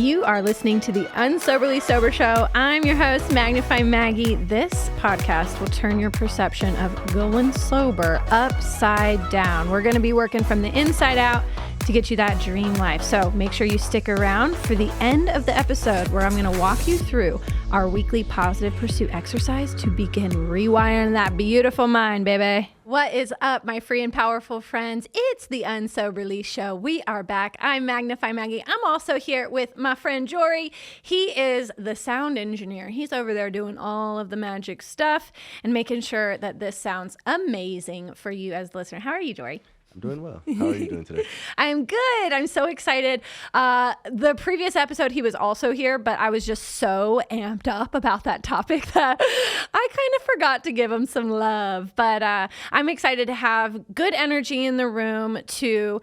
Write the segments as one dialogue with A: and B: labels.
A: You are listening to the Unsoberly Sober Show. I'm your host, Magnify Maggie. This podcast will turn your perception of going sober upside down. We're going to be working from the inside out to get you that dream life. So make sure you stick around for the end of the episode where I'm going to walk you through our weekly positive pursuit exercise to begin rewiring that beautiful mind, baby. What is up, my free and powerful friends? It's the Unsoberly Show. We are back. I'm Magnify Maggie. I'm also here with my friend Jory. He is the sound engineer. He's over there doing all of the magic stuff and making sure that this sounds amazing for you as a listener. How are you, Jory?
B: I'm doing well. How are you doing today?
A: I'm good. I'm so excited. The previous episode, he was also here, but I was just so amped up about that topic that I kind of forgot to give him some love. But I'm excited to have good energy in the room to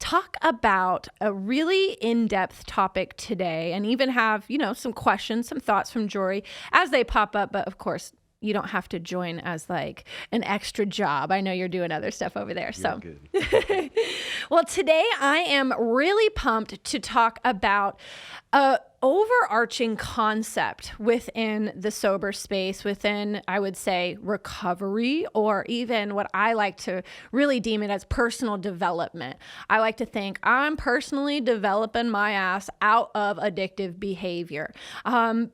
A: talk about a really in-depth topic today and even have, some questions, some thoughts from Jory as they pop up. But of course, you don't have to join as like an extra job. I know you're doing other stuff over there. So good. Well, today I am really pumped to talk about a overarching concept within the sober space, within, I would say, recovery, or even what I like to really deem it as personal development. I like to think I'm personally developing my ass out of addictive behavior. And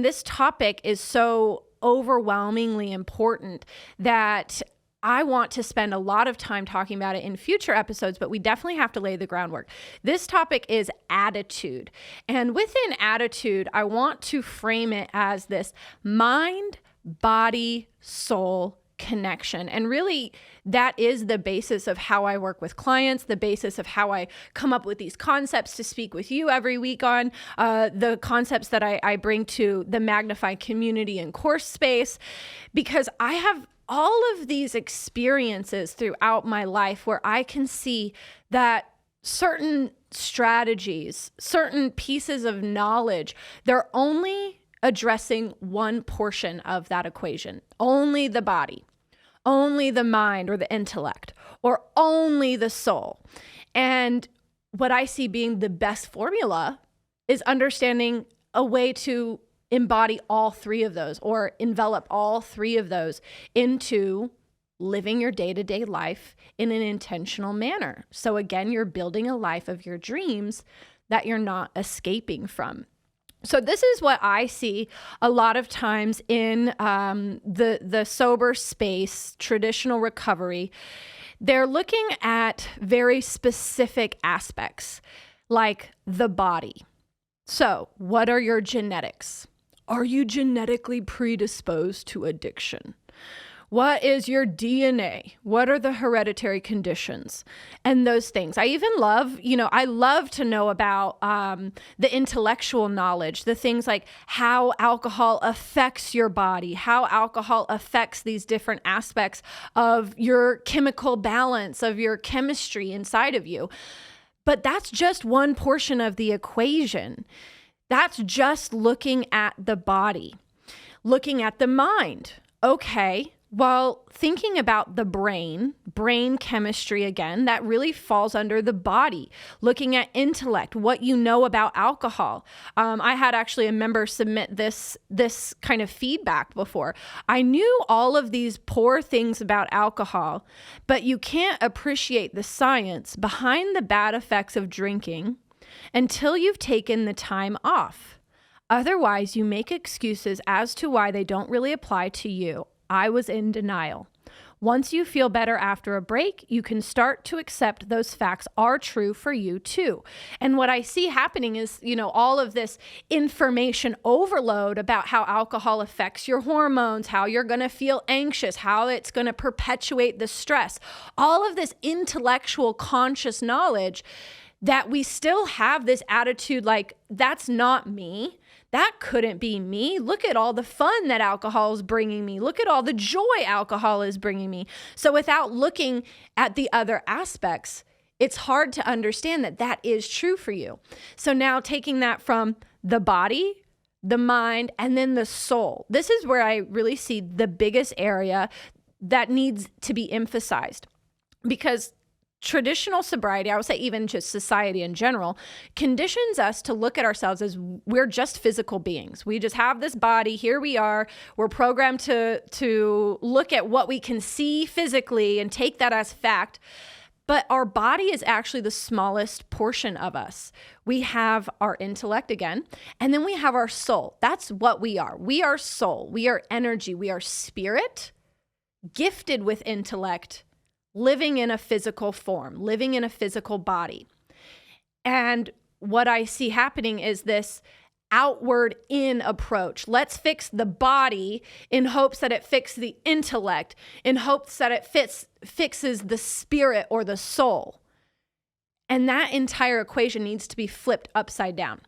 A: this topic is so overwhelmingly important that I want to spend a lot of time talking about it in future episodes, but we definitely have to lay the groundwork. This topic is attitude. And within attitude, I want to frame it as this mind, body, soul connection. And really, that is the basis of how I work with clients, the basis of how I come up with these concepts to speak with you every week on, the concepts that I bring to the Magnify community and course space, because I have all of these experiences throughout my life where I can see that certain strategies, certain pieces of knowledge, they're only addressing one portion of that equation, only the body, only the mind or the intellect, or only the soul. And what I see being the best formula is understanding a way to embody all three of those or envelop all three of those into living your day-to-day life in an intentional manner. So again, you're building a life of your dreams that you're not escaping from. So this is what I see a lot of times in the sober space, traditional recovery. They're looking at very specific aspects like the body. So what are your genetics? Are you genetically predisposed to addiction? What is your DNA? What are the hereditary conditions? And those things. I even love, I love to know about the intellectual knowledge, the things like how alcohol affects your body, how alcohol affects these different aspects of your chemical balance, of your chemistry inside of you. But that's just one portion of the equation. That's just looking at the body, looking at the mind. Okay. Well, thinking about the brain chemistry again, that really falls under the body. Looking at intellect, what you know about alcohol. I had actually a member submit this kind of feedback before. I knew all of these poor things about alcohol, but you can't appreciate the science behind the bad effects of drinking until you've taken the time off. Otherwise, you make excuses as to why they don't really apply to you. I was in denial. Once you feel better after a break, you can start to accept those facts are true for you too. And what I see happening is, all of this information overload about how alcohol affects your hormones, how you're going to feel anxious, how it's going to perpetuate the stress. All of this intellectual conscious knowledge that we still have this attitude like, that's not me. That couldn't be me. Look at all the fun that alcohol is bringing me. Look at all the joy alcohol is bringing me. So without looking at the other aspects, it's hard to understand that that is true for you. So now taking that from the body, the mind, and then the soul. This is where I really see the biggest area that needs to be emphasized, because traditional sobriety, I would say even just society in general, conditions us to look at ourselves as we're just physical beings. We just have this body. Here we are. We're programmed to look at what we can see physically and take that as fact. But our body is actually the smallest portion of us. We have our intellect again, and then we have our soul. That's what we are. We are soul. We are energy. We are spirit, gifted with intellect, living in a physical form, living in a physical body. And what I see happening is this outward in approach. Let's fix the body in hopes that it fixes the intellect, in hopes that it fixes the spirit or the soul. And that entire equation needs to be flipped upside down.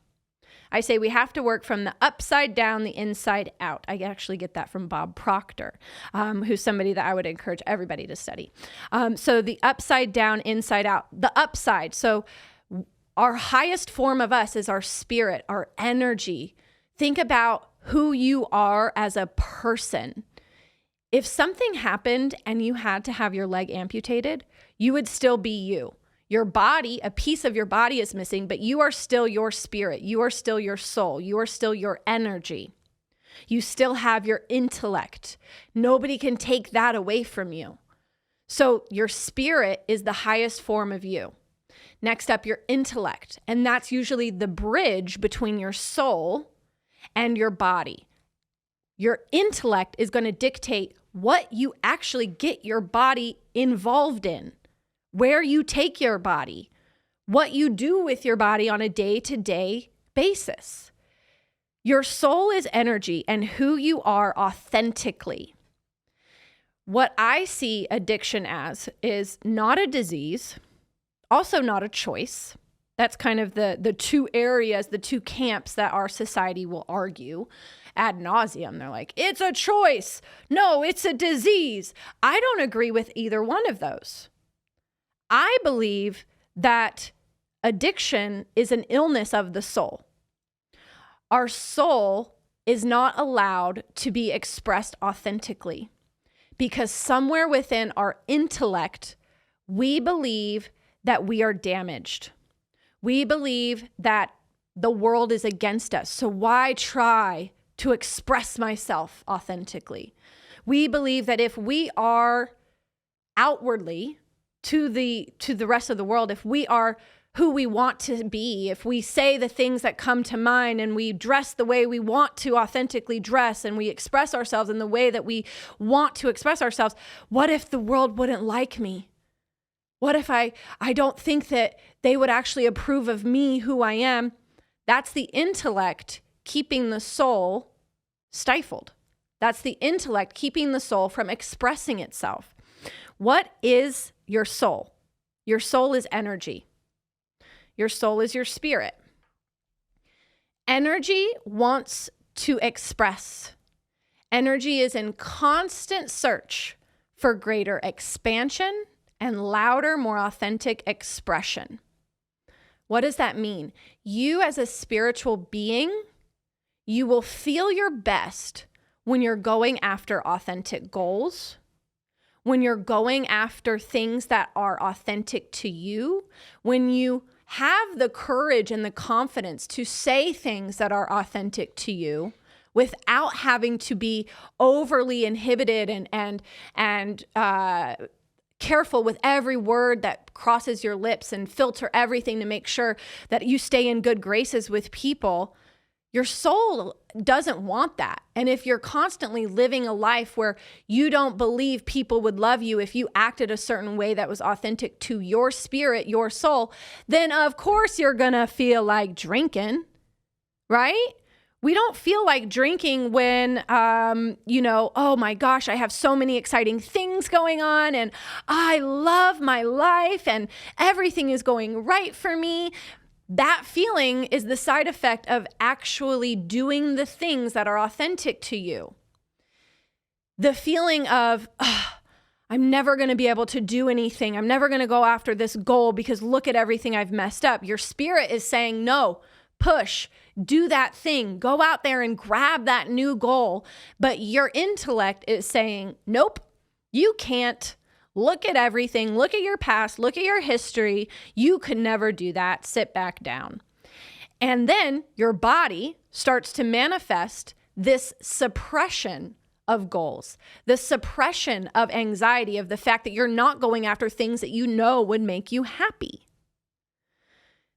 A: I say we have to work from the upside down, the inside out. I actually get that from Bob Proctor, who's somebody that I would encourage everybody to study. So the upside down, inside out, the upside. So our highest form of us is our spirit, our energy. Think about who you are as a person. If something happened and you had to have your leg amputated, you would still be you. Your body, a piece of your body is missing, but you are still your spirit. You are still your soul. You are still your energy. You still have your intellect. Nobody can take that away from you. So your spirit is the highest form of you. Next up, your intellect. And that's usually the bridge between your soul and your body. Your intellect is going to dictate what you actually get your body involved in, where you take your body, what you do with your body on a day-to-day basis. Your soul is energy and who you are authentically. What I see addiction as is not a disease, also not a choice. That's kind of the two areas, the two camps that our society will argue ad nauseum. They're like, it's a choice. No, it's a disease. I don't agree with either one of those. I believe that addiction is an illness of the soul. Our soul is not allowed to be expressed authentically because somewhere within our intellect, we believe that we are damaged. We believe that the world is against us. So why try to express myself authentically? We believe that if we are outwardly to the rest of the world, if we are who we want to be, if we say the things that come to mind and we dress the way we want to authentically dress and we express ourselves in the way that we want to express ourselves, what if the world wouldn't like me? What if I don't think that they would actually approve of me, who I am? That's the intellect keeping the soul stifled. That's the intellect keeping the soul from expressing itself. What is your soul? Your soul is energy. Your soul is your spirit. Energy wants to express. Energy is in constant search for greater expansion and louder, more authentic expression. What does that mean? You as a spiritual being, you will feel your best when you're going after authentic goals, when you're going after things that are authentic to you, when you have the courage and the confidence to say things that are authentic to you without having to be overly inhibited and careful with every word that crosses your lips and filter everything to make sure that you stay in good graces with people. Your soul doesn't want that. And if you're constantly living a life where you don't believe people would love you if you acted a certain way that was authentic to your spirit, your soul, then of course you're going to feel like drinking, right? We don't feel like drinking when, oh my gosh, I have so many exciting things going on and I love my life and everything is going right for me. That feeling is the side effect of actually doing the things that are authentic to you. The feeling of, I'm never going to be able to do anything. I'm never going to go after this goal because look at everything I've messed up. Your spirit is saying, no, push, do that thing, go out there and grab that new goal. But your intellect is saying, nope, you can't. Look at everything. Look at your past. Look at your history. You could never do that. Sit back down. And then your body starts to manifest this suppression of goals, the suppression of anxiety, of the fact that you're not going after things that you know would make you happy.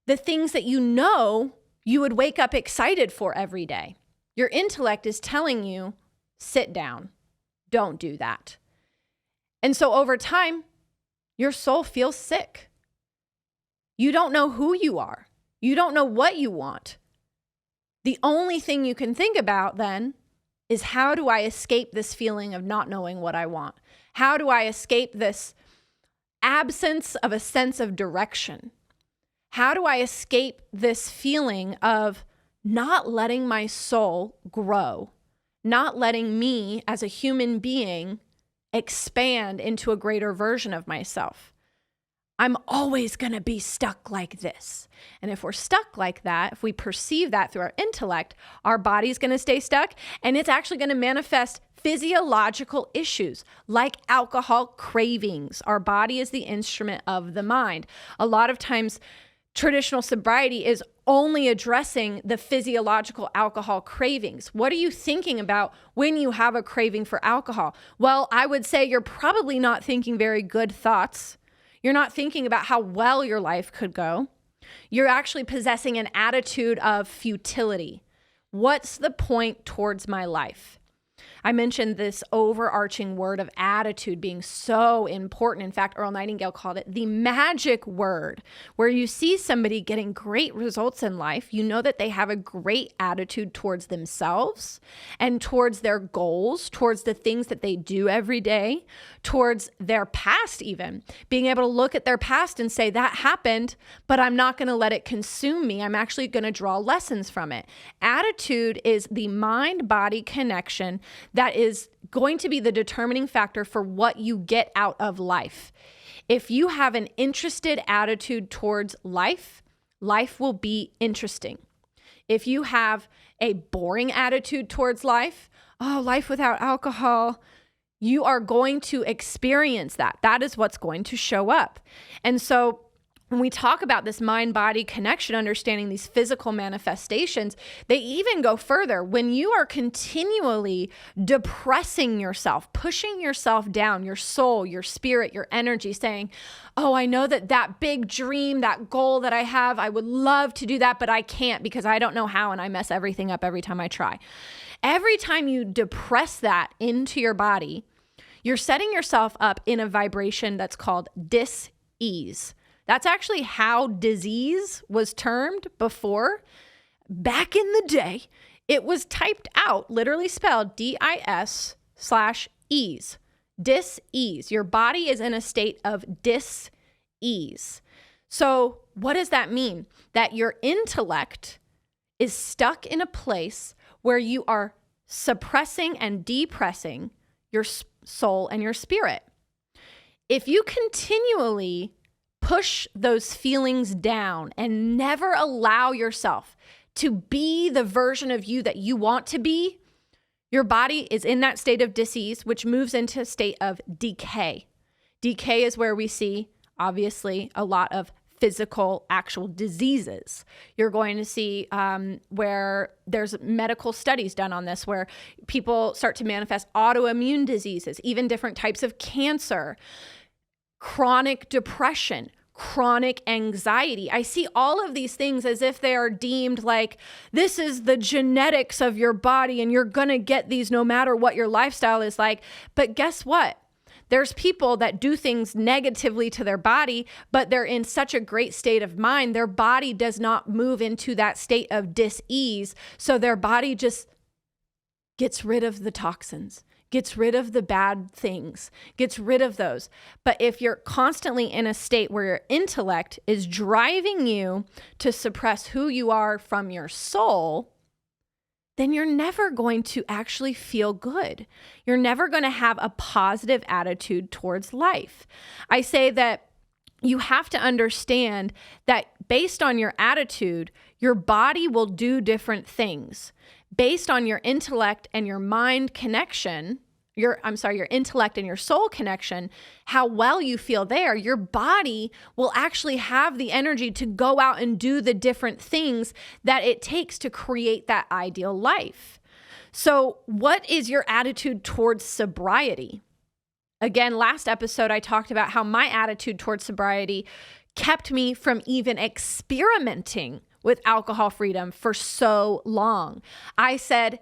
A: The things that you know you would wake up excited for every day. Your intellect is telling you, sit down, don't do that. And so over time, your soul feels sick. You don't know who you are. You don't know what you want. The only thing you can think about then is, how do I escape this feeling of not knowing what I want? How do I escape this absence of a sense of direction? How do I escape this feeling of not letting my soul grow, not letting me as a human being expand into a greater version of myself? I'm always going to be stuck like this. And if we're stuck like that, if we perceive that through our intellect, our body's going to stay stuck, and it's actually going to manifest physiological issues like alcohol cravings. Our body is the instrument of the mind. A lot of times, traditional sobriety is only addressing the physiological alcohol cravings. What are you thinking about when you have a craving for alcohol? Well, I would say you're probably not thinking very good thoughts. You're not thinking about how well your life could go. You're actually possessing an attitude of futility. What's the point towards my life? I mentioned this overarching word of attitude being so important. In fact, Earl Nightingale called it the magic word. Where you see somebody getting great results in life, you know that they have a great attitude towards themselves and towards their goals, towards the things that they do every day, towards their past even. Being able to look at their past and say, that happened, but I'm not going to let it consume me. I'm actually going to draw lessons from it. Attitude is the mind-body connection that is going to be the determining factor for what you get out of life. If you have an interested attitude towards life, life will be interesting. If you have a boring attitude towards life, life without alcohol, you are going to experience that. That is what's going to show up. And so when we talk about this mind-body connection, understanding these physical manifestations, they even go further. When you are continually depressing yourself, pushing yourself down, your soul, your spirit, your energy, saying, I know that big dream, that goal that I have, I would love to do that, but I can't because I don't know how, and I mess everything up every time I try. Every time you depress that into your body, you're setting yourself up in a vibration that's called dis-ease. That's actually how disease was termed before. Back in the day, it was typed out, literally spelled DIS/ease. Dis-ease. Your body is in a state of dis-ease. So what does that mean? That your intellect is stuck in a place where you are suppressing and depressing your soul and your spirit. If you continually push those feelings down and never allow yourself to be the version of you that you want to be, your body is in that state of disease, which moves into a state of decay. Decay is where we see, obviously, a lot of physical, actual diseases. You're going to see where there's medical studies done on this, where people start to manifest autoimmune diseases, even different types of cancer, chronic depression, chronic anxiety. I see all of these things as if they are deemed like, this is the genetics of your body and you're going to get these no matter what your lifestyle is like. But guess what? There's people that do things negatively to their body, but they're in such a great state of mind, their body does not move into that state of dis-ease. So their body just gets rid of the toxins, gets rid of the bad things, gets rid of those. But if you're constantly in a state where your intellect is driving you to suppress who you are from your soul, then you're never going to actually feel good. You're never going to have a positive attitude towards life. I say that you have to understand that based on your attitude, your body will do different things. Based on your intellect and your mind connection, your intellect and your soul connection, how well you feel there, your body will actually have the energy to go out and do the different things that it takes to create that ideal life. So what is your attitude towards sobriety? Again, last episode, I talked about how my attitude towards sobriety kept me from even experimenting with alcohol freedom for so long. I said,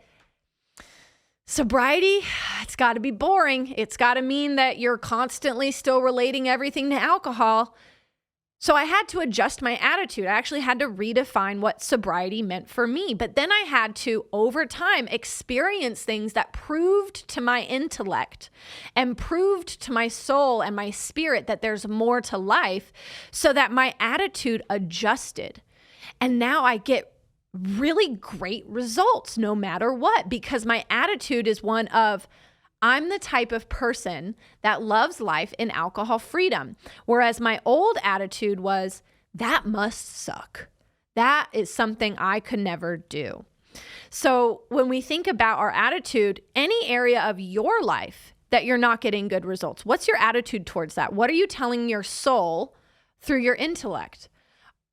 A: sobriety, it's got to be boring. It's got to mean that you're constantly still relating everything to alcohol. So I had to adjust my attitude. I actually had to redefine what sobriety meant for me. But then I had to, over time, experience things that proved to my intellect and proved to my soul and my spirit that there's more to life, so that my attitude adjusted. And now I get really great results no matter what, because my attitude is one of, I'm the type of person that loves life in alcohol freedom. Whereas my old attitude was, that must suck. That is something I could never do. So when we think about our attitude, any area of your life that you're not getting good results, what's your attitude towards that? What are you telling your soul through your intellect?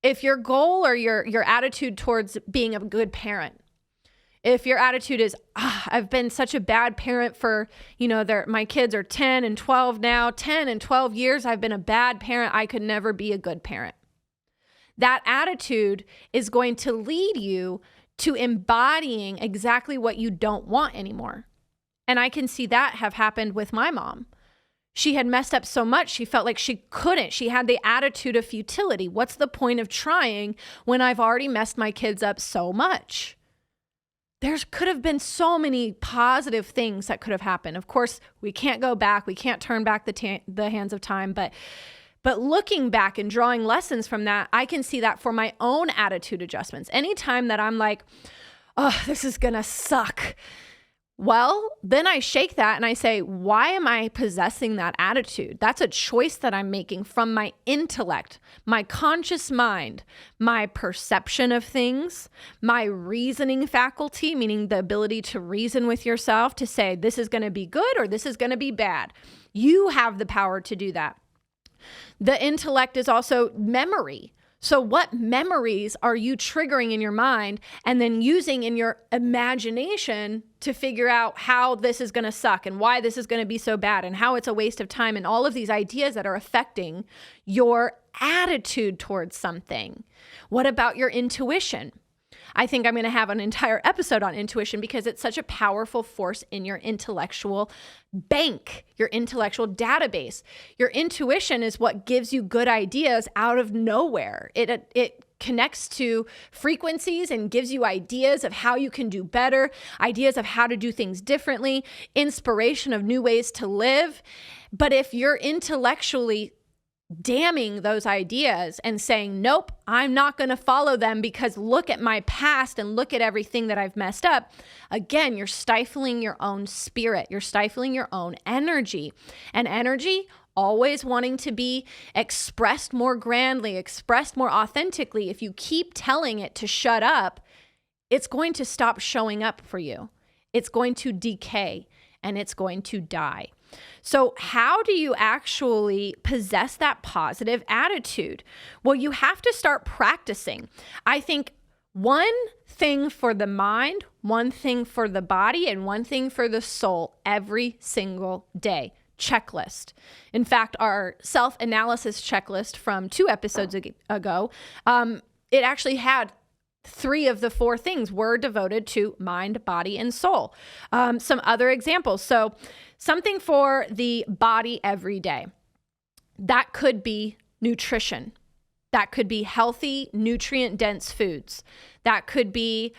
A: If your goal or your attitude towards being a good parent, if your attitude is, I've been such a bad parent for, my kids are 10 and 12 now, 10 and 12 years, I've been a bad parent, I could never be a good parent. That attitude is going to lead you to embodying exactly what you don't want anymore. And I can see that have happened with my mom. She had messed up so much, she felt like she couldn't. She had the attitude of futility. What's the point of trying when I've already messed my kids up so much? There could have been so many positive things that could have happened. Of course, we can't go back. We can't turn back the hands of time. But looking back and drawing lessons from that, I can see that for my own attitude adjustments. Anytime that I'm like, oh, this is going to suck. Well, then I shake that and I say, why am I possessing that attitude? That's a choice that I'm making from my intellect, my conscious mind, my perception of things, my reasoning faculty, meaning the ability to reason with yourself to say, this is going to be good or this is going to be bad. You have the power to do that. The intellect is also memory. So what memories are you triggering in your mind and then using in your imagination to figure out how this is going to suck and why this is going to be so bad and how it's a waste of time and all of these ideas that are affecting your attitude towards something? What about your intuition? I think I'm going to have an entire episode on intuition because it's such a powerful force in your intellectual bank, your intellectual database. Your intuition is what gives you good ideas out of nowhere. It connects to frequencies and gives you ideas of how you can do better, ideas of how to do things differently, inspiration of new ways to live. But if you're intellectually damning those ideas and saying, nope, I'm not going to follow them because look at my past and look at everything that I've messed up. Again, you're stifling your own spirit. You're stifling your own energy. And energy always wanting to be expressed more grandly, expressed more authentically. If you keep telling it to shut up, it's going to stop showing up for you. It's going to decay and it's going to die. So how do you actually possess that positive attitude? Well, you have to start practicing. I think one thing for the mind, one thing for the body, and one thing for the soul every single day. Checklist. In fact, our self-analysis checklist from 2 episodes ago, it actually had 3 of the 4 things were devoted to mind, body, and soul. Some other examples. So something for the body every day. That could be nutrition. That could be healthy, nutrient-dense foods. That could be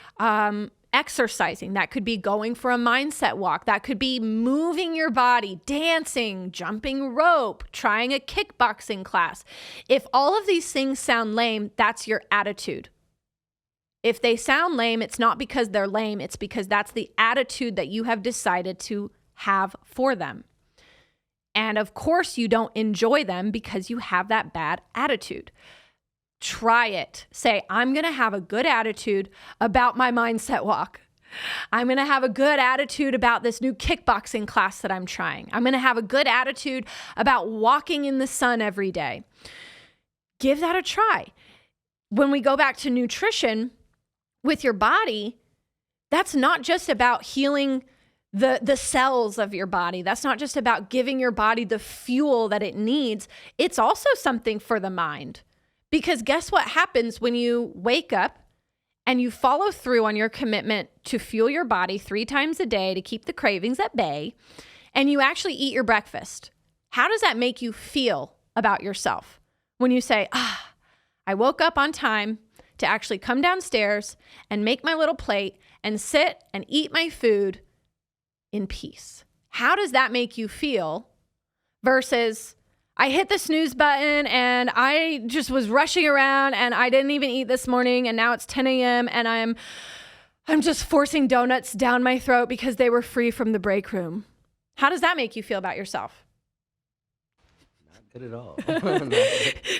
A: exercising. That could be going for a mindset walk. That could be moving your body, dancing, jumping rope, trying a kickboxing class. If all of these things sound lame, that's your attitude. If they sound lame, it's not because they're lame. It's because that's the attitude that you have decided to have for them. And of course, you don't enjoy them because you have that bad attitude. Try it. Say, I'm going to have a good attitude about my mindset walk. I'm going to have a good attitude about this new kickboxing class that I'm trying. I'm going to have a good attitude about walking in the sun every day. Give that a try. When we go back to nutrition with your body, that's not just about healing the cells of your body. That's not just about giving your body the fuel that it needs. It's also something for the mind. Because guess what happens when you wake up and you follow through on your commitment to fuel your body 3 times a day to keep the cravings at bay, and you actually eat your breakfast? How does that make you feel about yourself when you say, I woke up on time to actually come downstairs and make my little plate and sit and eat my food in peace? How does that make you feel versus I hit the snooze button and I just was rushing around and I didn't even eat this morning and now it's 10 a.m. and I'm just forcing donuts down my throat because they were free from the break room? How does that make you feel about yourself?
B: Not good at all.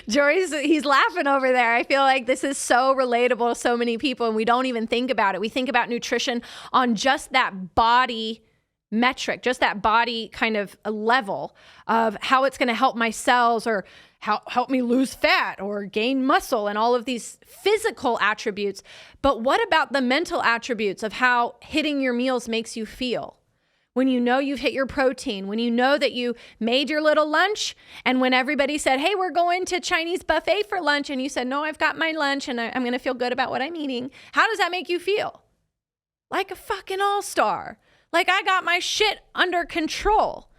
A: Jory's, he's laughing over there. I feel like this is so relatable to so many people and we don't even think about it. We think about nutrition on just that body metric, just that body kind of a level of how it's going to help my cells or help me lose fat or gain muscle and all of these physical attributes. But what about the mental attributes of how hitting your meals makes you feel? When you know you've hit your protein, when you know that you made your little lunch, and when everybody said, hey, we're going to Chinese buffet for lunch, and you said, no, I've got my lunch and I'm going to feel good about what I'm eating. How does that make you feel? Like a fucking all-star. Like I got my shit under control.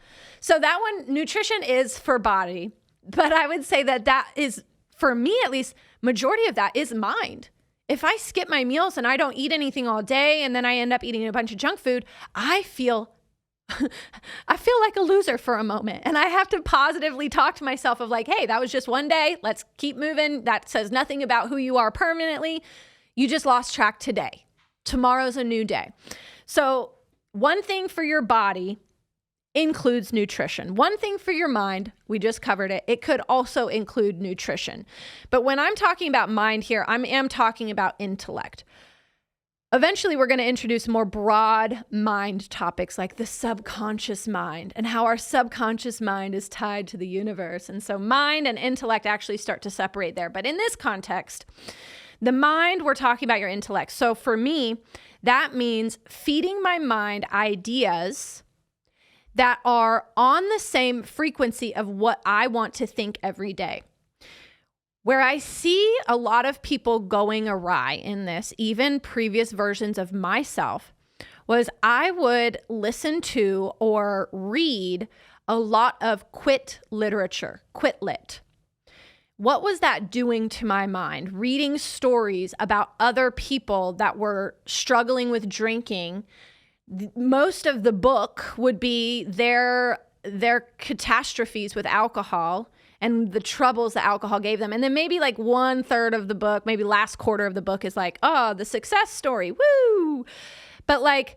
A: So that one, nutrition is for body. But I would say that is, for me at least, majority of that is mind. If I skip my meals and I don't eat anything all day and then I end up eating a bunch of junk food, I feel like a loser for a moment. And I have to positively talk to myself of like, hey, that was just one day. Let's keep moving. That says nothing about who you are permanently. You just lost track today. Tomorrow's a new day. So one thing for your body includes nutrition. One thing for your mind, we just covered it. It could also include nutrition. But when I'm talking about mind here, I am talking about intellect. Eventually, we're going to introduce more broad mind topics like the subconscious mind and how our subconscious mind is tied to the universe. And so mind and intellect actually start to separate there. But in this context, the mind, we're talking about your intellect. So for me, that means feeding my mind ideas that are on the same frequency of what I want to think every day. Where I see a lot of people going awry in this, even previous versions of myself, was I would listen to or read a lot of quit literature, quit lit. What was that doing to my mind? Reading stories about other people that were struggling with drinking. Most of the book would be their catastrophes with alcohol and the troubles that alcohol gave them. And then maybe like 1/3 of the book, maybe last quarter of the book is like, oh, the success story, woo. But like,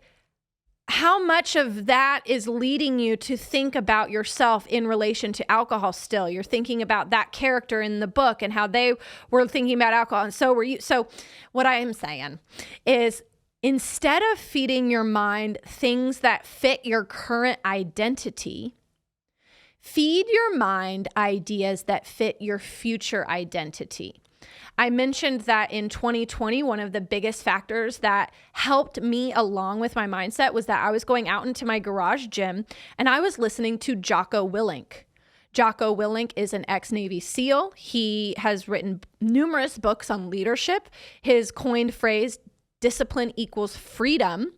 A: how much of that is leading you to think about yourself in relation to alcohol still? You're thinking about that character in the book and how they were thinking about alcohol, and so were you. So what I am saying is, instead of feeding your mind things that fit your current identity, feed your mind ideas that fit your future identity. I mentioned that in 2020, one of the biggest factors that helped me along with my mindset was that I was going out into my garage gym and I was listening to Jocko Willink. Jocko Willink is an ex-Navy SEAL. He has written numerous books on leadership. His coined phrase, discipline equals freedom.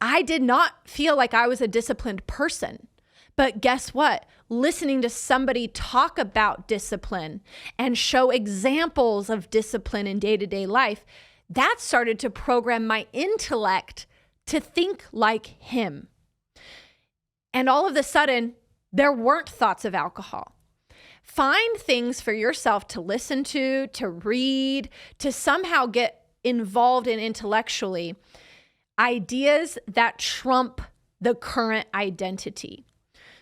A: I did not feel like I was a disciplined person. But guess what? Listening to somebody talk about discipline and show examples of discipline in day-to-day life, that started to program my intellect to think like him. And all of a sudden, there weren't thoughts of alcohol. Find things for yourself to listen to read, to somehow get involved in intellectually, ideas that trump the current identity.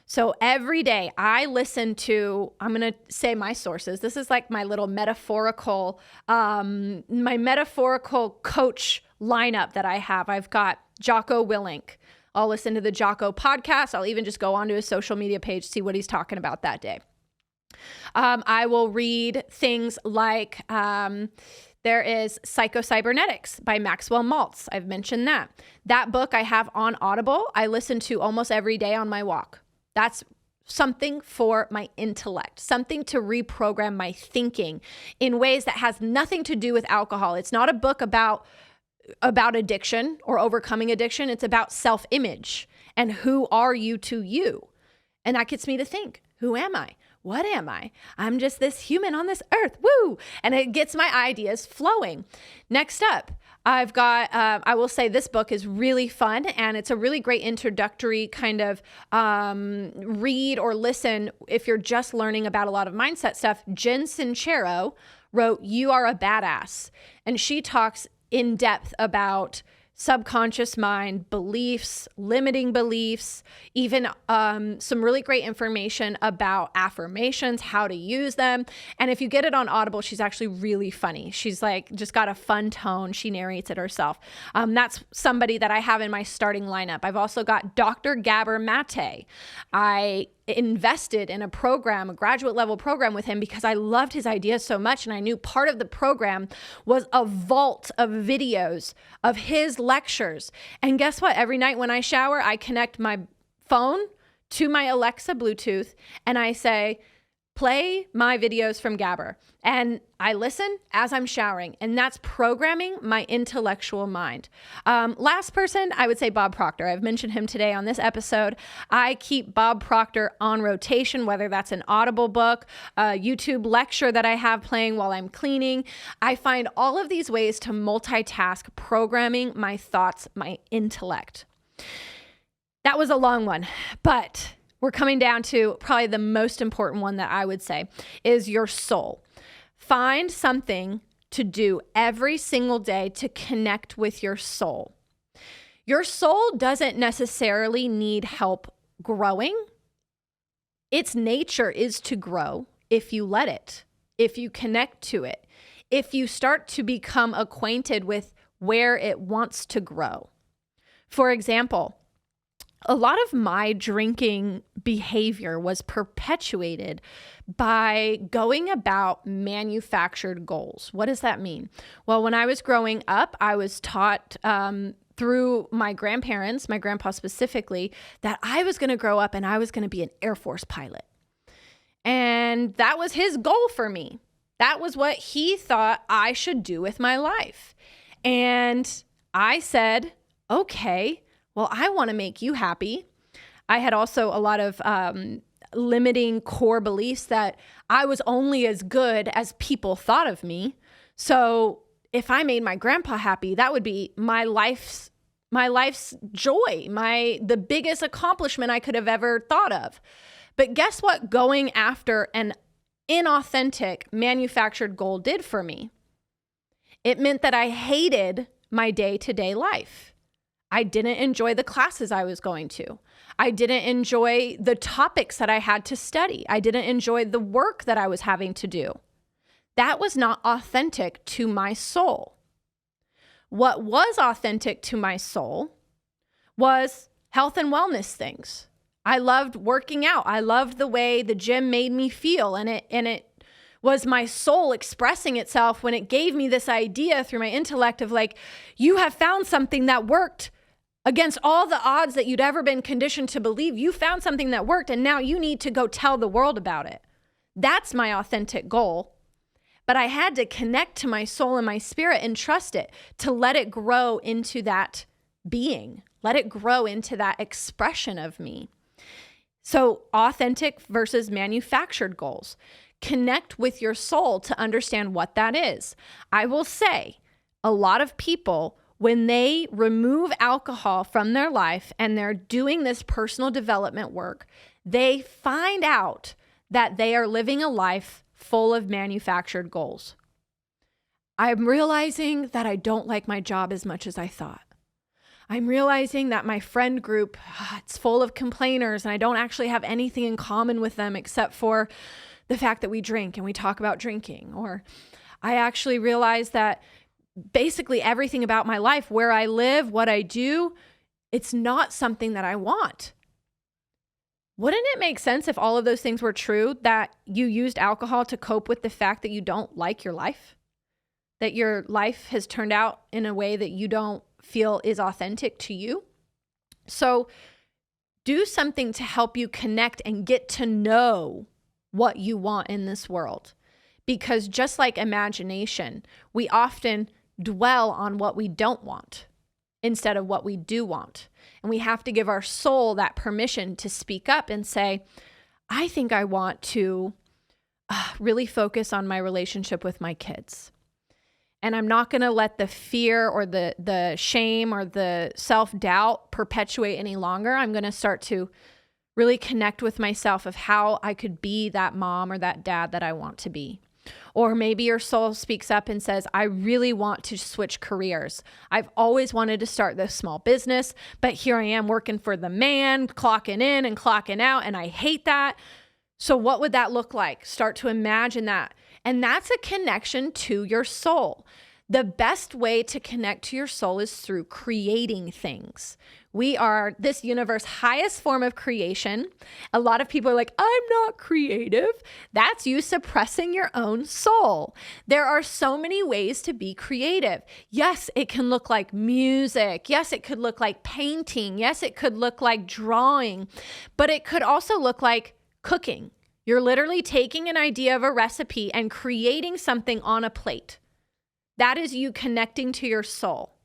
A: So every day I listen to, I'm going to say my sources. This is like my little metaphorical, my metaphorical coach lineup that I have. I've got Jocko Willink. I'll listen to the Jocko podcast. I'll even just go onto his social media page, see what he's talking about that day. I will read things like there is Psycho-Cybernetics by Maxwell Maltz. I've mentioned that. That book I have on Audible. I listen to almost every day on my walk. That's something for my intellect, something to reprogram my thinking in ways that has nothing to do with alcohol. It's not a book about addiction or overcoming addiction. It's about self-image and who are you to you. And that gets me to think, who am I? What am I? I'm just this human on this earth. Woo! And it gets my ideas flowing. Next up, I've got, I will say this book is really fun, and it's a really great introductory kind of read or listen if you're just learning about a lot of mindset stuff. Jen Sincero wrote You Are a Badass, and she talks in depth about subconscious mind, beliefs, limiting beliefs, even some really great information about affirmations, how to use them. And if you get it on Audible, she's actually really funny. She's like just got a fun tone. She narrates it herself. That's somebody that I have in my starting lineup. I've also got Dr. Gabor Mate. I invested in a program, a graduate level program with him because I loved his ideas so much. And I knew part of the program was a vault of videos of his lectures. And guess what? Every night when I shower, I connect my phone to my Alexa Bluetooth and I say, play my videos from Gabor. And I listen as I'm showering, and that's programming my intellectual mind. Last person, I would say Bob Proctor. I've mentioned him today on this episode. I keep Bob Proctor on rotation, whether that's an Audible book, a YouTube lecture that I have playing while I'm cleaning. I find all of these ways to multitask programming my thoughts, my intellect. That was a long one, but we're coming down to probably the most important one that I would say is your soul. Find something to do every single day to connect with your soul. Your soul doesn't necessarily need help growing. Its nature is to grow if you let it, if you connect to it, if you start to become acquainted with where it wants to grow. For example, a lot of my drinking behavior was perpetuated by going about manufactured goals. What does that mean? Well, when I was growing up, I was taught through my grandparents, my grandpa specifically, that I was going to grow up and I was going to be an Air Force pilot. And that was his goal for me. That was what he thought I should do with my life. And I said, okay, well, I want to make you happy. I had also a lot of limiting core beliefs that I was only as good as people thought of me. So if I made my grandpa happy, that would be my life's joy, the biggest accomplishment I could have ever thought of. But guess what going after an inauthentic manufactured goal did for me? It meant that I hated my day-to-day life. I didn't enjoy the classes I was going to. I didn't enjoy the topics that I had to study. I didn't enjoy the work that I was having to do. That was not authentic to my soul. What was authentic to my soul was health and wellness things. I loved working out. I loved the way the gym made me feel, and it was my soul expressing itself when it gave me this idea through my intellect of like, you have found something that worked against all the odds that you'd ever been conditioned to believe. You found something that worked, and now you need to go tell the world about it. That's my authentic goal. But I had to connect to my soul and my spirit and trust it to let it grow into that being, let it grow into that expression of me. So authentic versus manufactured goals. Connect with your soul to understand what that is. I will say a lot of people, when they remove alcohol from their life and they're doing this personal development work, they find out that they are living a life full of manufactured goals. I'm realizing that I don't like my job as much as I thought. I'm realizing that my friend group, it's full of complainers and I don't actually have anything in common with them except for the fact that we drink and we talk about drinking. Or I actually realized that basically everything about my life, where I live, what I do, it's not something that I want. Wouldn't it make sense if all of those things were true, that you used alcohol to cope with the fact that you don't like your life? That your life has turned out in a way that you don't feel is authentic to you? So do something to help you connect and get to know what you want in this world. Because just like imagination, we often dwell on what we don't want instead of what we do want. And we have to give our soul that permission to speak up and say, I think I want to really focus on my relationship with my kids. And I'm not going to let the fear or the shame or the self-doubt perpetuate any longer. I'm going to start to really connect with myself of how I could be that mom or that dad that I want to be. Or maybe your soul speaks up and says, I really want to switch careers. I've always wanted to start this small business, but here I am working for the man, clocking in and clocking out, and I hate that. So what would that look like? Start to imagine that. And that's a connection to your soul. The best way to connect to your soul is through creating things. We are this universe's highest form of creation. A lot of people are like, I'm not creative. That's you suppressing your own soul. There are so many ways to be creative. Yes, it can look like music. Yes, it could look like painting. Yes, it could look like drawing, but it could also look like cooking. You're literally taking an idea of a recipe and creating something on a plate. That is you connecting to your soul.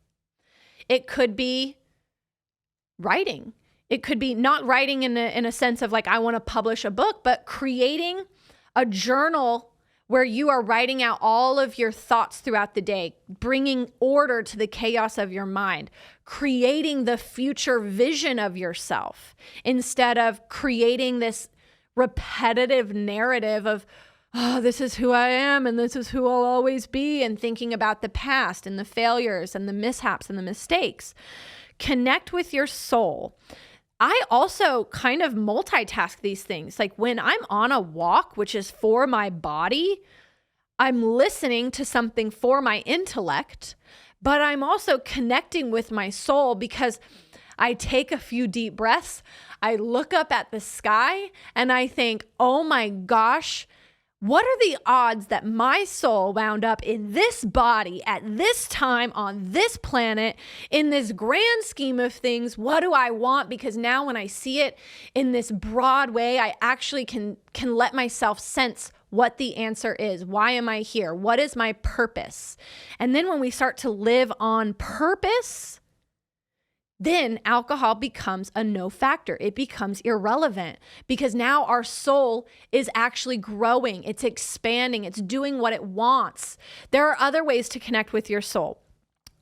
A: It could be writing. It could be not writing in a sense of like, I want to publish a book, but creating a journal where you are writing out all of your thoughts throughout the day, bringing order to the chaos of your mind, creating the future vision of yourself instead of creating this repetitive narrative of, oh, this is who I am and this is who I'll always be, and thinking about the past and the failures and the mishaps and the mistakes. Connect with your soul. I also kind of multitask these things. Like when I'm on a walk, which is for my body, I'm listening to something for my intellect, but I'm also connecting with my soul because I take a few deep breaths. I look up at the sky and I think, oh my gosh, what are the odds that my soul wound up in this body at this time on this planet in this grand scheme of things? What do I want? Because now when I see it in this broad way, I actually can let myself sense what the answer is. Why am I here? What is my purpose? And then when we start to live on purpose, then alcohol becomes a no factor. It becomes irrelevant because now our soul is actually growing. It's expanding. It's doing what it wants. There are other ways to connect with your soul.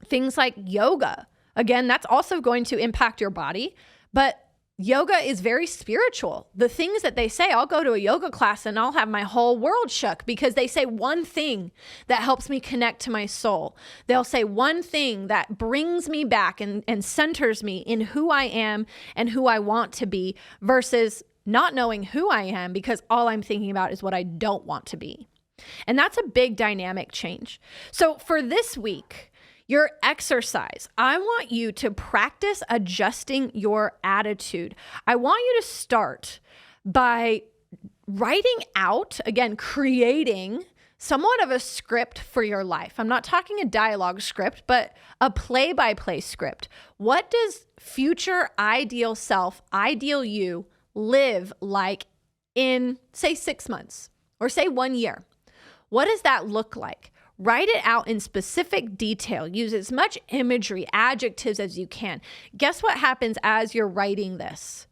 A: Things like yoga. Again, that's also going to impact your body, but yoga is very spiritual. The things that they say, I'll go to a yoga class and I'll have my whole world shook because they say one thing that helps me connect to my soul. They'll say one thing that brings me back and centers me in who I am and who I want to be versus not knowing who I am because all I'm thinking about is what I don't want to be. And that's a big dynamic change. So for this week, your exercise, I want you to practice adjusting your attitude. I want you to start by writing out, again, creating somewhat of a script for your life. I'm not talking a dialogue script, but a play-by-play script. What does future ideal self, ideal you, live like in, say, 6 months or say 1 year? What does that look like? Write it out in specific detail. Use as much imagery, adjectives as you can. Guess what happens as you're writing this?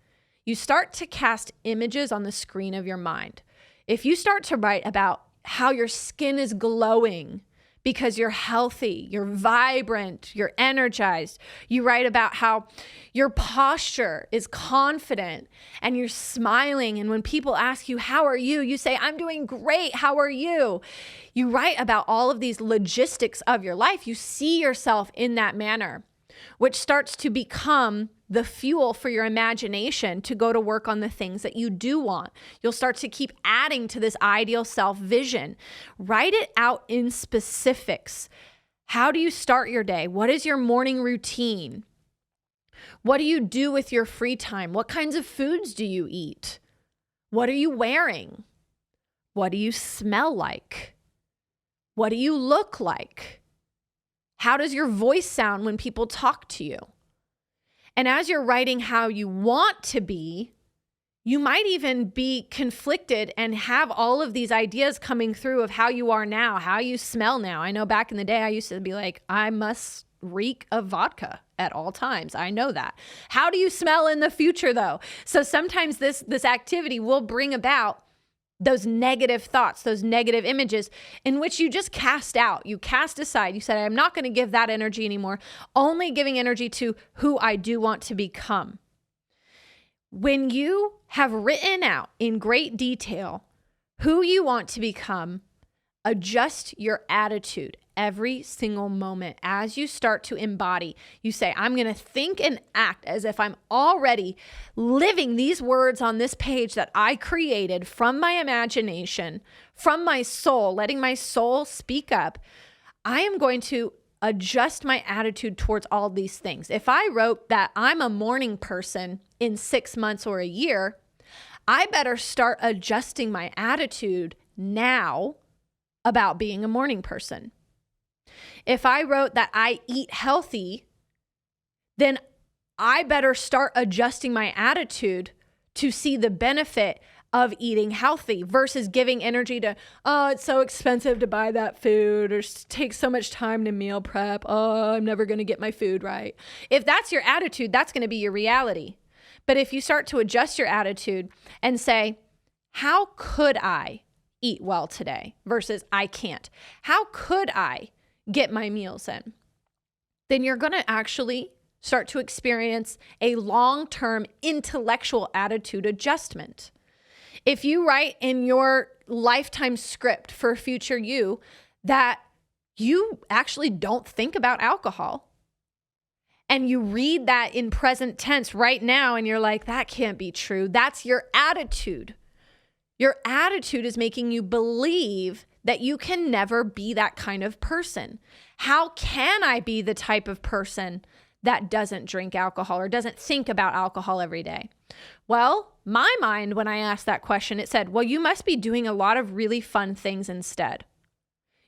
A: You start to cast images on the screen of your mind. If you start to write about how your skin is glowing because you're healthy, you're vibrant, you're energized. You write about how your posture is confident and you're smiling. And when people ask you, how are you? You say, I'm doing great. How are you? You write about all of these logistics of your life. You see yourself in that manner, which starts to become the fuel for your imagination to go to work on the things that you do want. You'll start to keep adding to this ideal self vision. Write it out in specifics. How do you start your day? What is your morning routine? What do you do with your free time? What kinds of foods do you eat? What are you wearing? What do you smell like? What do you look like? How does your voice sound when people talk to you? And as you're writing how you want to be, you might even be conflicted and have all of these ideas coming through of how you are now, how you smell now. I know back in the day, I used to be like, I must reek of vodka at all times. I know that. How do you smell in the future though? So sometimes this activity will bring about those negative thoughts, those negative images in which you just cast out, you cast aside. You said, I'm not going to give that energy anymore, only giving energy to who I do want to become. When you have written out in great detail who you want to become, adjust your attitude every single moment as you start to embody. You say, I'm going to think and act as if I'm already living these words on this page that I created from my imagination, from my soul, letting my soul speak up. I am going to adjust my attitude towards all these things. If I wrote that I'm a morning person in 6 months or a year, I better start adjusting my attitude now about being a morning person. If I wrote that I eat healthy, then I better start adjusting my attitude to see the benefit of eating healthy versus giving energy to, oh, it's so expensive to buy that food, or takes so much time to meal prep. Oh, I'm never going to get my food right. If that's your attitude, that's going to be your reality. But if you start to adjust your attitude and say, how could I eat well today versus I can't? How could I get my meals in? Then you're going to actually start to experience a long-term intellectual attitude adjustment. If you write in your lifetime script for future you that you actually don't think about alcohol, and you read that in present tense right now, and you're like, that can't be true. That's your attitude. Your attitude is making you believe that you can never be that kind of person. How can I be the type of person that doesn't drink alcohol or doesn't think about alcohol every day? Well, my mind, when I asked that question, it said, well, you must be doing a lot of really fun things instead.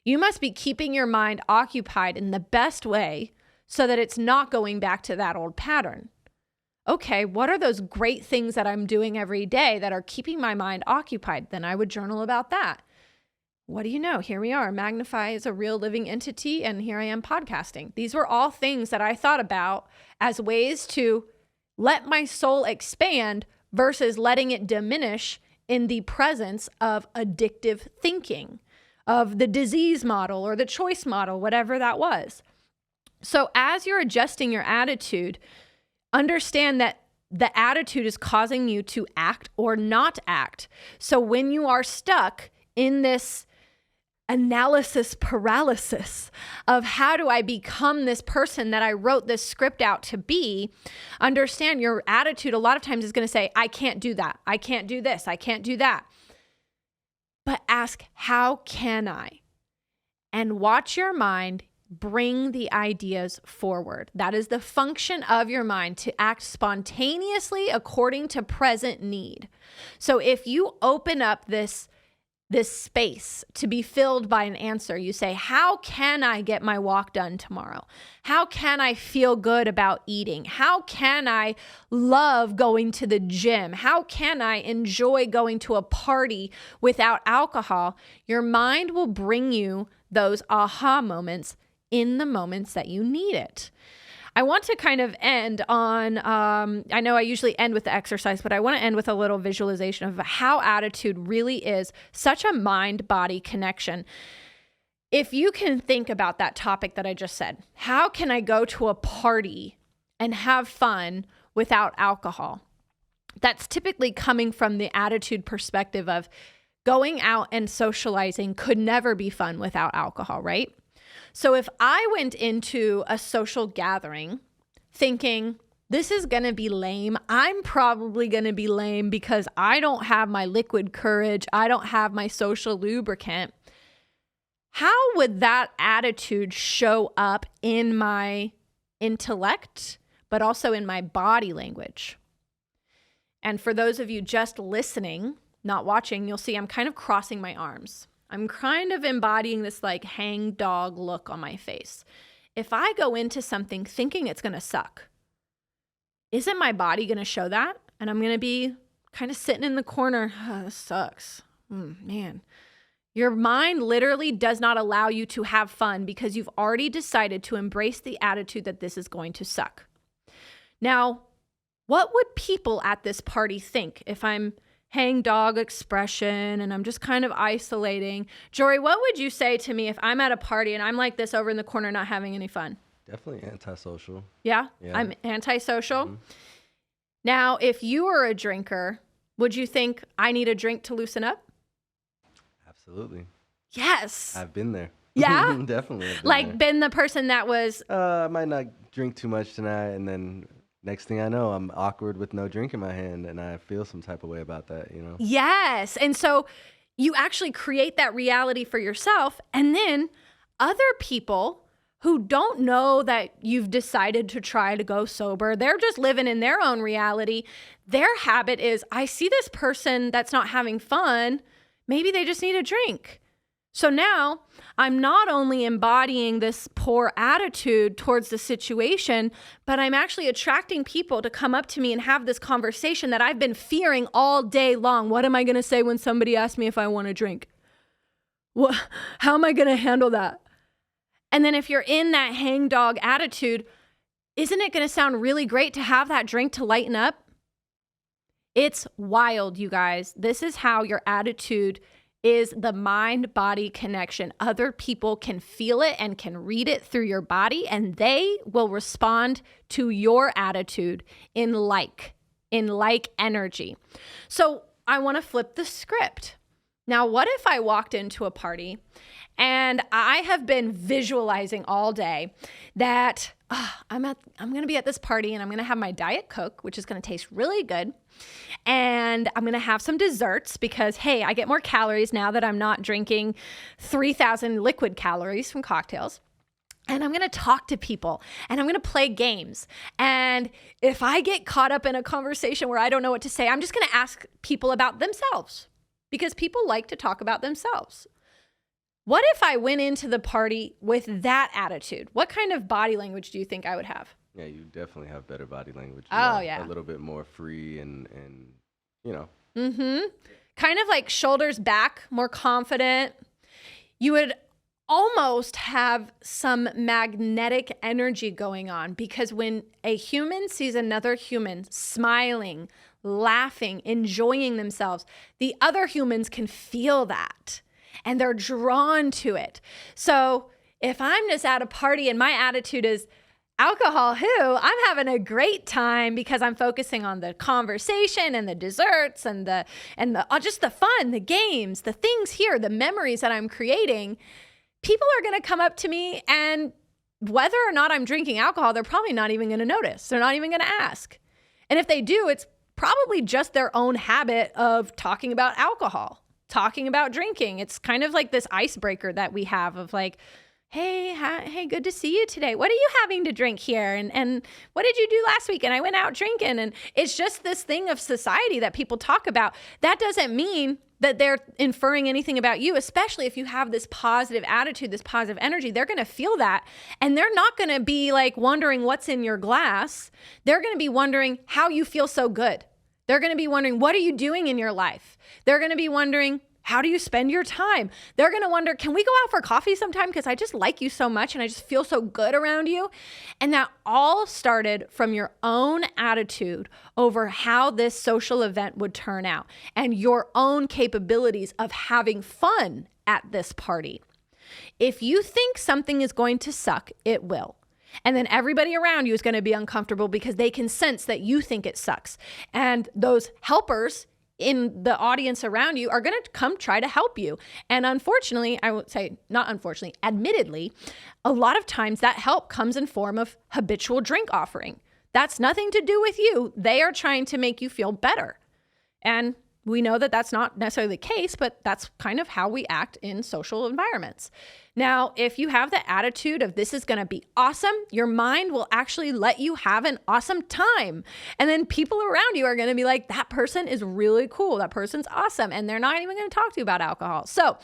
A: You must be keeping your mind occupied in the best way so that it's not going back to that old pattern. Okay, what are those great things that I'm doing every day that are keeping my mind occupied? Then I would journal about that. What do you know? Here we are. Magnify is a real living entity, and here I am podcasting. These were all things that I thought about as ways to let my soul expand versus letting it diminish in the presence of addictive thinking, of the disease model or the choice model, whatever that was. So as you're adjusting your attitude, understand that the attitude is causing you to act or not act. So when you are stuck in this analysis paralysis of how do I become this person that I wrote this script out to be, understand your attitude a lot of times is going to say, I can't do that. I can't do this. I can't do that. But ask, how can I? And watch your mind bring the ideas forward. That is the function of your mind, to act spontaneously according to present need. So if you open up this space to be filled by an answer, you say, how can I get my walk done tomorrow? How can I feel good about eating? How can I love going to the gym? How can I enjoy going to a party without alcohol? Your mind will bring you those aha moments in the moments that you need it. I want to kind of end on, I know I usually end with the exercise, but I want to end with a little visualization of how attitude really is such a mind-body connection. If you can think about that topic that I just said, how can I go to a party and have fun without alcohol? That's typically coming from the attitude perspective of going out and socializing could never be fun without alcohol, right? So if I went into a social gathering thinking, this is going to be lame, I'm probably going to be lame because I don't have my liquid courage, I don't have my social lubricant, how would that attitude show up in my intellect, but also in my body language? And for those of you just listening, not watching, you'll see I'm kind of crossing my arms. I'm kind of embodying this like hang dog look on my face. If I go into something thinking it's going to suck, isn't my body going to show that? And I'm going to be kind of sitting in the corner. Oh, this sucks. Man. Your mind literally does not allow you to have fun because you've already decided to embrace the attitude that this is going to suck. Now, what would people at this party think if I'm hang dog expression and I'm just kind of isolating? Jory, what would you say to me if I'm at a party and I'm like this over in the corner not having any fun?
B: Definitely antisocial.
A: Yeah?
B: Yeah.
A: I'm antisocial.
B: Mhm.
A: Now, if you were a drinker, would you think I need a drink to loosen up?
B: Absolutely.
A: Yes.
B: I've been there.
A: Yeah?
B: Definitely. I've
A: Like
B: there.
A: been the person that was,
B: I might not drink too much tonight, and then next thing I know, I'm awkward with no drink in my hand, and I feel some type of way about that, you know?
A: yes. And so you actually create that reality for yourself. And then other people who don't know that you've decided to try to go sober, they're just living in their own reality. Their habit is, I see this person that's not having fun. Maybe they just need a drink. So now I'm not only embodying this poor attitude towards the situation, but I'm actually attracting people to come up to me and have this conversation that I've been fearing all day long. What am I going to say when somebody asks me if I want a drink? How am I going to handle that? And then if you're in that hangdog attitude, isn't it going to sound really great to have that drink to lighten up? It's wild, you guys. This is how your attitude is the mind-body connection. Other people can feel it and can read it through your body, and they will respond to your attitude in like energy. So I want to flip the script. Now, what if I walked into a party and I have been visualizing all day that I'm going to be at this party and I'm going to have my Diet Coke, which is going to taste really good. And I'm going to have some desserts because, hey, I get more calories now that I'm not drinking 3,000 liquid calories from cocktails. And I'm going to talk to people and I'm going to play games. And if I get caught up in a conversation where I don't know what to say, I'm just going to ask people about themselves because people like to talk about themselves. What if I went into the party with that attitude? What kind of body language do you think I would have?
B: Yeah, you definitely have better body language.
A: Yeah.
B: A little bit more free and you know.
A: Mm-hmm. Kind of like shoulders back, more confident. You would almost have some magnetic energy going on because when a human sees another human smiling, laughing, enjoying themselves, the other humans can feel that and they're drawn to it. So if I'm just at a party and my attitude is, alcohol, I'm having a great time because I'm focusing on the conversation and the desserts and the just the fun, the games, the things here, the memories that I'm creating. People are going to come up to me, and whether or not I'm drinking alcohol, they're probably not even going to notice. They're not even going to ask. And if they do, it's probably just their own habit of talking about alcohol, talking about drinking. It's kind of like this icebreaker that we have of like, hey, good to see you today. What are you having to drink here? And what did you do last week? And I went out drinking. And it's just this thing of society that people talk about. That doesn't mean that they're inferring anything about you, especially if you have this positive attitude, this positive energy. They're going to feel that. And they're not going to be like wondering what's in your glass. They're going to be wondering how you feel so good. They're going to be wondering, what are you doing in your life? They're going to be wondering, how do you spend your time? They're going to wonder, can we go out for coffee sometime? Because I just like you so much and I just feel so good around you. And that all started from your own attitude over how this social event would turn out and your own capabilities of having fun at this party. If you think something is going to suck, it will. And then everybody around you is going to be uncomfortable because they can sense that you think it sucks. And those helpers in the audience around you are going to come try to help you. And unfortunately, I would say not unfortunately, admittedly, a lot of times that help comes in form of habitual drink offering. That's nothing to do with you. They are trying to make you feel better. And We know that that's not necessarily the case, but that's kind of how we act in social environments. Now, if you have the attitude of this is going to be awesome, your mind will actually let you have an awesome time. And then people around you are going to be like, that person is really cool. That person's awesome. And they're not even going to talk to you about alcohol. So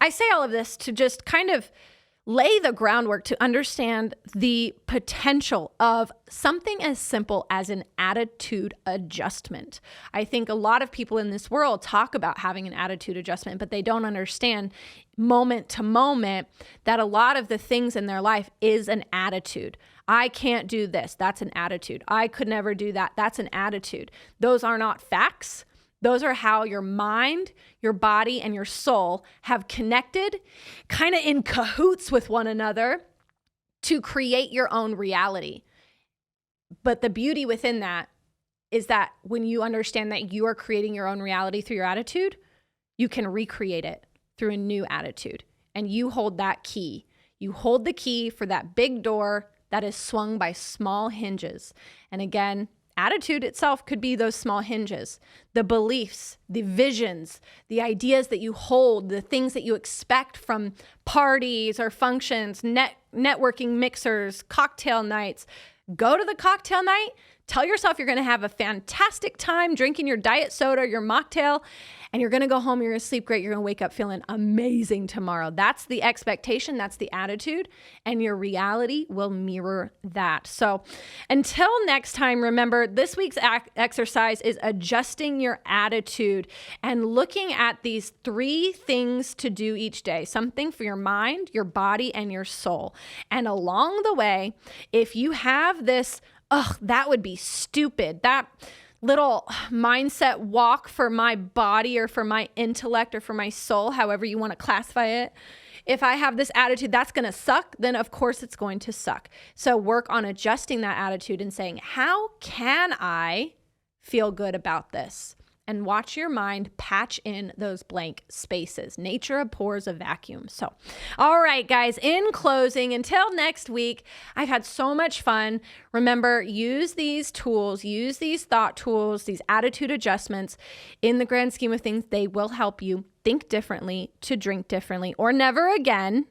A: I say all of this to just kind of lay the groundwork to understand the potential of something as simple as an attitude adjustment. I think a lot of people in this world talk about having an attitude adjustment, but they don't understand moment to moment that a lot of the things in their life is an attitude. I can't do this. That's an attitude. I could never do that. That's an attitude. Those are not facts. Those are how your mind, your body, and your soul have connected, kind of in cahoots with one another to create your own reality. But the beauty within that is that when you understand that you are creating your own reality through your attitude, you can recreate it through a new attitude. And you hold that key. You hold the key for that big door that is swung by small hinges. And again, attitude itself could be those small hinges, the beliefs, the visions, the ideas that you hold, the things that you expect from parties or functions, networking mixers, cocktail nights. Go to the cocktail night, tell yourself you're going to have a fantastic time drinking your diet soda, your mocktail, and you're going to go home, you're going to sleep great, you're going to wake up feeling amazing tomorrow. That's the expectation, that's the attitude, and your reality will mirror that. So until next time, remember this week's exercise is adjusting your attitude and looking at these 3 things to do each day, something for your mind, your body, and your soul. And along the way, if you have this, that would be stupid, that little mindset walk for my body or for my intellect or for my soul, however you want to classify it. If I have this attitude, that's going to suck, then of course it's going to suck. So work on adjusting that attitude and saying, how can I feel good about this? And watch your mind patch in those blank spaces. Nature abhors a vacuum. So, all right, guys, in closing, until next week, I've had so much fun. Remember, use these tools, use these thought tools, these attitude adjustments. In the grand scheme of things, they will help you think differently, to drink differently, or never again,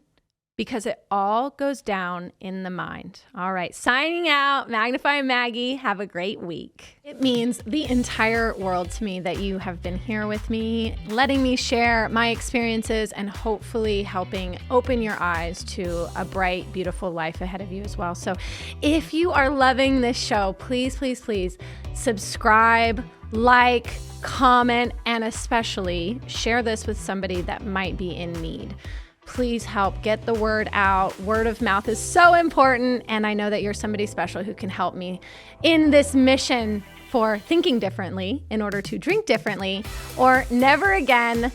A: because it all goes down in the mind. All right, signing out, Magnify Maggie. Have a great week. It means the entire world to me that you have been here with me, letting me share my experiences and hopefully helping open your eyes to a bright, beautiful life ahead of you as well. So if you are loving this show, please, please, please subscribe, like, comment, and especially share this with somebody that might be in need. Please help get the word out. Word of mouth is so important. And I know that you're somebody special who can help me in this mission for thinking differently in order to drink differently or never again.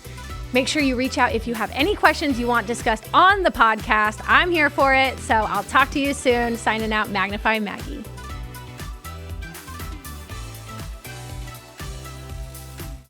A: Make sure you reach out if you have any questions you want discussed on the podcast. I'm here for it. So I'll talk to you soon. Signing out, Magnify Maggie.